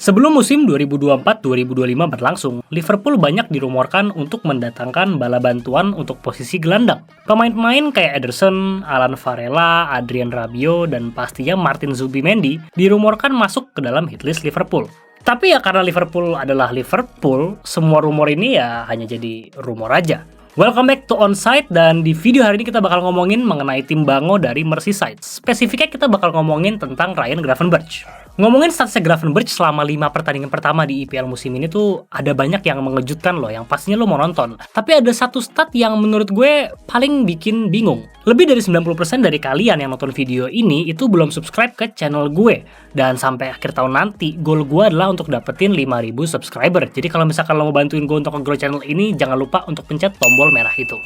Sebelum musim 2024-2025 berlangsung, Liverpool banyak dirumorkan untuk mendatangkan bala bantuan untuk posisi gelandang. Pemain-pemain kayak Ederson, Alan Varela, Adrien Rabiot, dan pastinya Martin Zubimendi dirumorkan masuk ke dalam hitlist Liverpool. Tapi ya karena Liverpool adalah Liverpool, semua rumor ini ya hanya jadi rumor aja. Welcome back to Onside, dan di video hari ini kita bakal ngomongin mengenai tim Bango dari Merseyside. Spesifiknya kita bakal ngomongin tentang Ryan Gravenberch. Ngomongin statusnya Gravenberch selama 5 pertandingan pertama di IPL musim ini tuh ada banyak yang mengejutkan loh, yang pastinya lo mau nonton. Tapi ada satu stat yang menurut gue paling bikin bingung. Lebih dari 90% dari kalian yang nonton video ini itu belum subscribe ke channel gue. Dan sampai akhir tahun nanti, goal gue adalah untuk dapetin 5.000 subscriber. Jadi kalau misalkan lo mau bantuin gue untuk nge-grow channel ini, jangan lupa untuk pencet tombol merah itu.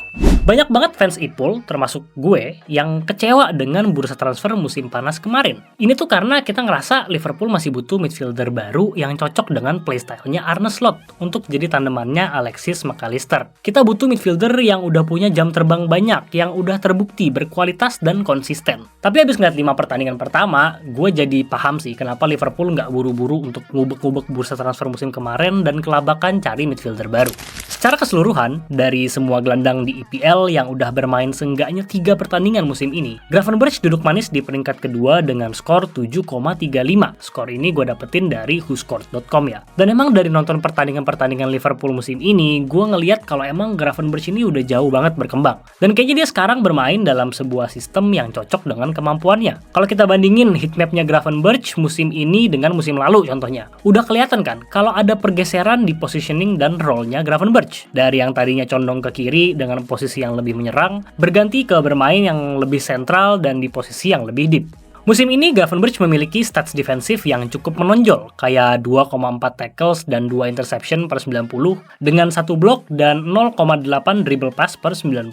Banyak banget fans Ipul, termasuk gue, yang kecewa dengan bursa transfer musim panas kemarin. Ini tuh karena kita ngerasa Liverpool masih butuh midfielder baru yang cocok dengan playstyle-nya Arne Slot untuk jadi tandemannya Alexis McAllister. Kita butuh midfielder yang udah punya jam terbang banyak, yang udah terbukti berkualitas dan konsisten. Tapi habis ngeliat 5 pertandingan pertama, gue jadi paham sih kenapa Liverpool nggak buru-buru untuk ngubek-ngubek bursa transfer musim kemarin dan kelabakan cari midfielder baru. Secara keseluruhan, dari semua gelandang di IPL yang udah bermain seenggaknya 3 pertandingan musim ini, Gravenberch duduk manis di peringkat kedua dengan skor 7,35. Skor ini gue dapetin dari whoscored.com ya. Dan emang dari nonton pertandingan-pertandingan Liverpool musim ini, gue ngeliat kalau emang Gravenberch ini udah jauh banget berkembang. Dan kayaknya dia sekarang bermain dalam sebuah sistem yang cocok dengan kemampuannya. Kalau kita bandingin heatmapnya Gravenberch musim ini dengan musim lalu contohnya, udah kelihatan kan kalau ada pergeseran di positioning dan role-nya Gravenberch. Dari yang tadinya condong ke kiri dengan posisi yang lebih menyerang, berganti ke bermain yang lebih sentral dan di posisi yang lebih deep. Musim ini Gravenberch memiliki stats defensif yang cukup menonjol, kayak 2,4 tackles dan 2 interception per 90, dengan 1 blok dan 0,8 dribble pass per 90.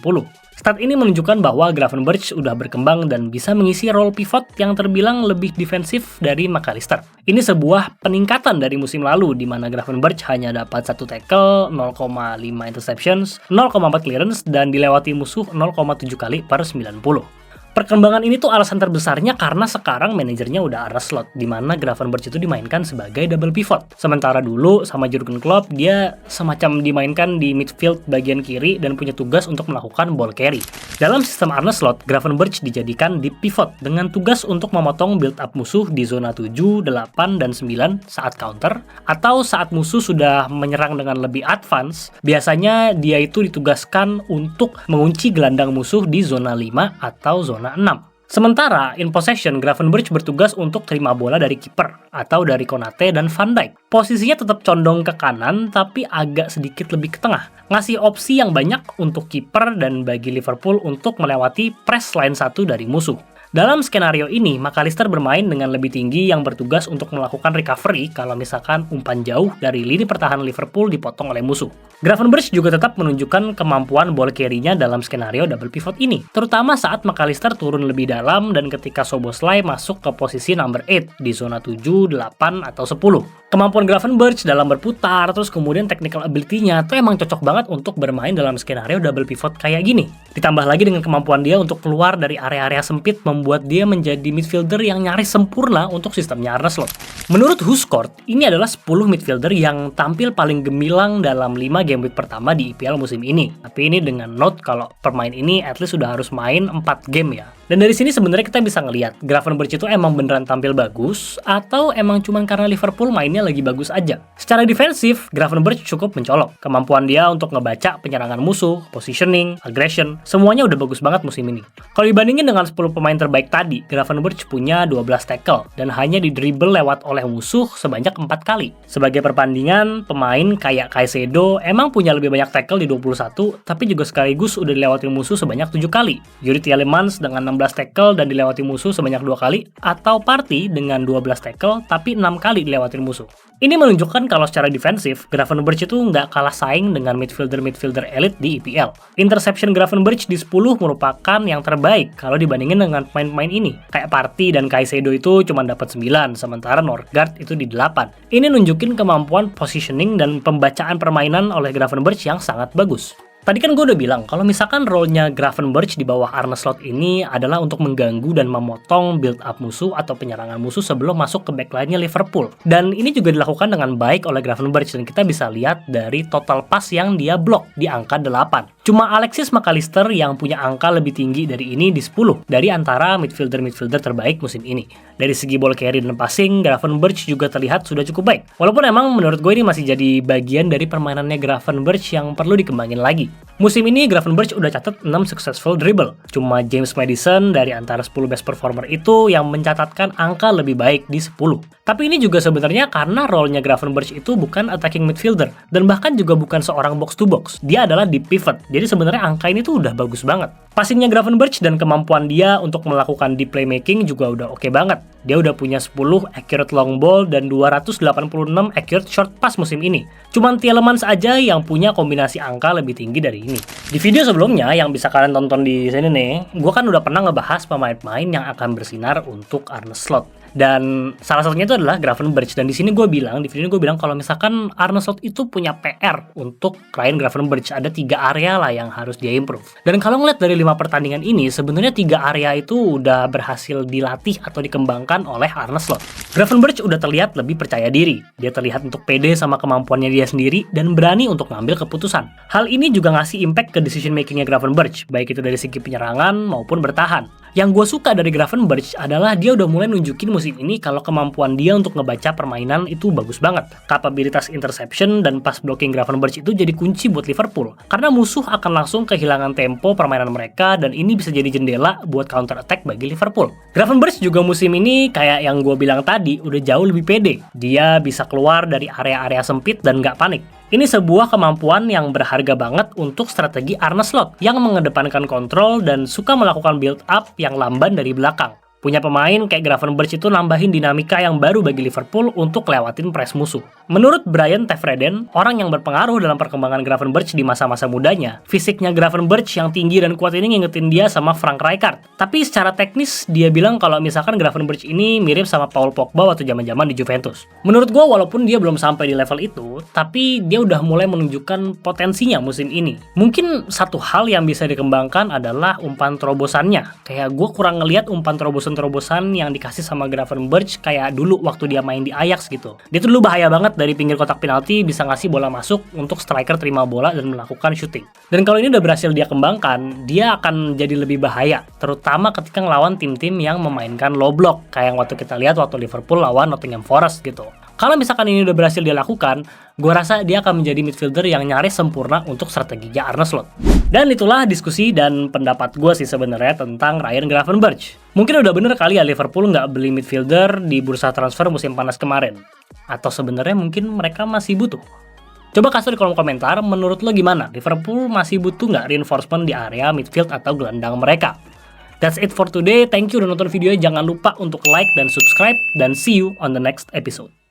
Stat ini menunjukkan bahwa Gravenberch udah berkembang dan bisa mengisi role pivot yang terbilang lebih defensif dari McAllister. Ini sebuah peningkatan dari musim lalu di mana Gravenberch hanya dapat 1 tackle, 0,5 interceptions, 0,4 clearance, dan dilewati musuh 0,7 kali per 90. Perkembangan ini tuh alasan terbesarnya karena sekarang manajernya udah Arne Slot, di mana Gravenberch itu dimainkan sebagai double pivot. Sementara dulu sama Jurgen Klopp dia semacam dimainkan di midfield bagian kiri dan punya tugas untuk melakukan ball carry. Dalam sistem Arne Slot, Gravenberch dijadikan deep pivot dengan tugas untuk memotong build up musuh di zona 7, 8, dan 9 saat counter, atau saat musuh sudah menyerang dengan lebih advance, biasanya dia itu ditugaskan untuk mengunci gelandang musuh di zona 5 atau zona 6. Sementara in possession, Gravenberch bertugas untuk terima bola dari kiper atau dari Konate dan Van Dijk. Posisinya tetap condong ke kanan tapi agak sedikit lebih ke tengah, ngasih opsi yang banyak untuk kiper dan bagi Liverpool untuk melewati press line 1 dari musuh. Dalam skenario ini, McAllister bermain dengan lebih tinggi yang bertugas untuk melakukan recovery kalau misalkan umpan jauh dari lini pertahanan Liverpool dipotong oleh musuh. Gravenberch juga tetap menunjukkan kemampuan ball carry-nya dalam skenario double pivot ini, terutama saat McAllister turun lebih dalam dan ketika Szoboszlai masuk ke posisi number 8 di zona 7, 8, atau 10. Kemampuan Gravenberch dalam berputar, terus kemudian technical ability-nya tuh emang cocok banget untuk bermain dalam skenario double pivot kayak gini. Ditambah lagi dengan kemampuan dia untuk keluar dari area-area sempit membuat dia menjadi midfielder yang nyaris sempurna untuk sistemnya Arne Slot. Menurut WhoScored, ini adalah 10 midfielder yang tampil paling gemilang dalam 5 game week pertama di IPL musim ini. Tapi ini dengan note kalau pemain ini at least sudah harus main 4 game ya. Dan dari sini sebenarnya kita bisa ngelihat Gravenberch itu emang beneran tampil bagus atau emang cuman karena Liverpool mainnya lagi bagus aja. Secara defensif, Gravenberch cukup mencolok. Kemampuan dia untuk ngebaca penyerangan musuh, positioning, aggression, semuanya udah bagus banget musim ini. Kalau dibandingin dengan 10 pemain terbaik tadi, Gravenberch punya 12 tackle dan hanya didribble lewat oleh musuh sebanyak 4 kali. Sebagai perbandingan, pemain kayak Caicedo emang punya lebih banyak tackle di 21, tapi juga sekaligus udah dilewati musuh sebanyak 7 kali. Yuri Tielemans dengan 16 tackle dan dilewati musuh sebanyak 2 kali, atau Partey dengan 12 tackle tapi 6 kali dilewati musuh. Ini menunjukkan kalau secara defensif, Gravenberch itu nggak kalah saing dengan midfielder-midfielder elit di IPL. Interception Gravenberch di 10 merupakan yang terbaik kalau dibandingin dengan pemain-pemain ini. Kayak Partey dan Caicedo itu cuma dapat 9, sementara Norgard itu di 8. Ini nunjukin kemampuan positioning dan pembacaan permainan oleh Gravenberch yang sangat bagus. Tadi kan gue udah bilang, kalau misalkan role-nya Gravenberch di bawah Arne Slot ini adalah untuk mengganggu dan memotong build up musuh atau penyerangan musuh sebelum masuk ke backline-nya Liverpool. Dan ini juga dilakukan dengan baik oleh Gravenberch, dan kita bisa lihat dari total pass yang dia blok di angka 8. Cuma Alexis McAllister yang punya angka lebih tinggi dari ini di 10, dari antara midfielder-midfielder terbaik musim ini. Dari segi ball carry dan passing, Gravenberch juga terlihat sudah cukup baik. Walaupun emang menurut gue ini masih jadi bagian dari permainannya Gravenberch yang perlu dikembangin lagi. Musim ini Gravenberch udah catat 6 successful dribble. Cuma James Maddison dari antara 10 best performer itu yang mencatatkan angka lebih baik di 10. Tapi ini juga sebenarnya karena role-nya Gravenberch itu bukan attacking midfielder, dan bahkan juga bukan seorang box to box. Dia adalah deep pivot. Jadi sebenarnya angka ini tuh udah bagus banget. Passingnya Gravenberch dan kemampuan dia untuk melakukan deep playmaking juga udah oke banget. Dia udah punya 10 accurate long ball dan 286 accurate short pass musim ini. Cuman Tielemans aja yang punya kombinasi angka lebih tinggi dari ini. Di video sebelumnya yang bisa kalian tonton di sini nih, gue kan udah pernah ngebahas pemain-pemain yang akan bersinar untuk Arne Slot. Dan salah satunya itu adalah Gravenberch. Dan di sini gue bilang, di video ini gue bilang kalau misalkan Arne Slot itu punya PR untuk klien Gravenberch, ada 3 area lah yang harus dia improve. Dan kalau ngeliat dari 5 pertandingan ini, sebenarnya 3 area itu udah berhasil dilatih atau dikembangkan oleh Arne Slot. Gravenberch udah terlihat lebih percaya diri. Dia terlihat untuk pede sama kemampuannya dia sendiri dan berani untuk ngambil keputusan. Hal ini juga ngasih impact ke decision makingnya Gravenberch, baik itu dari segi penyerangan maupun bertahan. Yang gue suka dari Gravenberch adalah dia udah mulai nunjukin musim ini kalau kemampuan dia untuk ngebaca permainan itu bagus banget. Kapabilitas interception dan pass blocking Gravenberch itu jadi kunci buat Liverpool, karena musuh akan langsung kehilangan tempo permainan mereka, dan ini bisa jadi jendela buat counter attack bagi Liverpool. Gravenberch juga musim ini kayak yang gue bilang tadi udah jauh lebih pede. Dia bisa keluar dari area-area sempit dan nggak panik. Ini sebuah kemampuan yang berharga banget untuk strategi Arne Slot yang mengedepankan kontrol dan suka melakukan build up yang lamban dari belakang. Punya pemain kayak Gravenberch itu nambahin dinamika yang baru bagi Liverpool untuk lewatin press musuh. Menurut Brian Tevreden, orang yang berpengaruh dalam perkembangan Gravenberch di masa-masa mudanya, fisiknya Gravenberch yang tinggi dan kuat ini ngingetin dia sama Frank Rijkaard. Tapi secara teknis, dia bilang kalau misalkan Gravenberch ini mirip sama Paul Pogba waktu zaman-zaman di Juventus. Menurut gue, walaupun dia belum sampai di level itu, tapi dia udah mulai menunjukkan potensinya musim ini. Mungkin satu hal yang bisa dikembangkan adalah umpan terobosannya. Kayak gue kurang ngeliat umpan terobosan yang dikasih sama Gravenberch kayak dulu waktu dia main di Ajax gitu. Dia tuh dulu bahaya banget dari pinggir kotak penalti, bisa ngasih bola masuk untuk striker terima bola dan melakukan shooting. Dan kalau ini udah berhasil dia kembangkan, dia akan jadi lebih bahaya, terutama ketika ngelawan tim-tim yang memainkan low block, kayak yang waktu kita lihat waktu Liverpool lawan Nottingham Forest gitu. Kalau misalkan ini udah berhasil dia lakukan, gue rasa dia akan menjadi midfielder yang nyaris sempurna untuk strateginya Arne Slot. Dan itulah diskusi dan pendapat gue sih sebenarnya tentang Ryan Gravenberch. Mungkin udah bener kali ya Liverpool nggak beli midfielder di bursa transfer musim panas kemarin. Atau sebenarnya mungkin mereka masih butuh. Coba kasih di kolom komentar, menurut lo gimana? Liverpool masih butuh nggak reinforcement di area midfield atau gelandang mereka? That's it for today. Thank you udah nonton videonya. Jangan lupa untuk like dan subscribe. Dan see you on the next episode.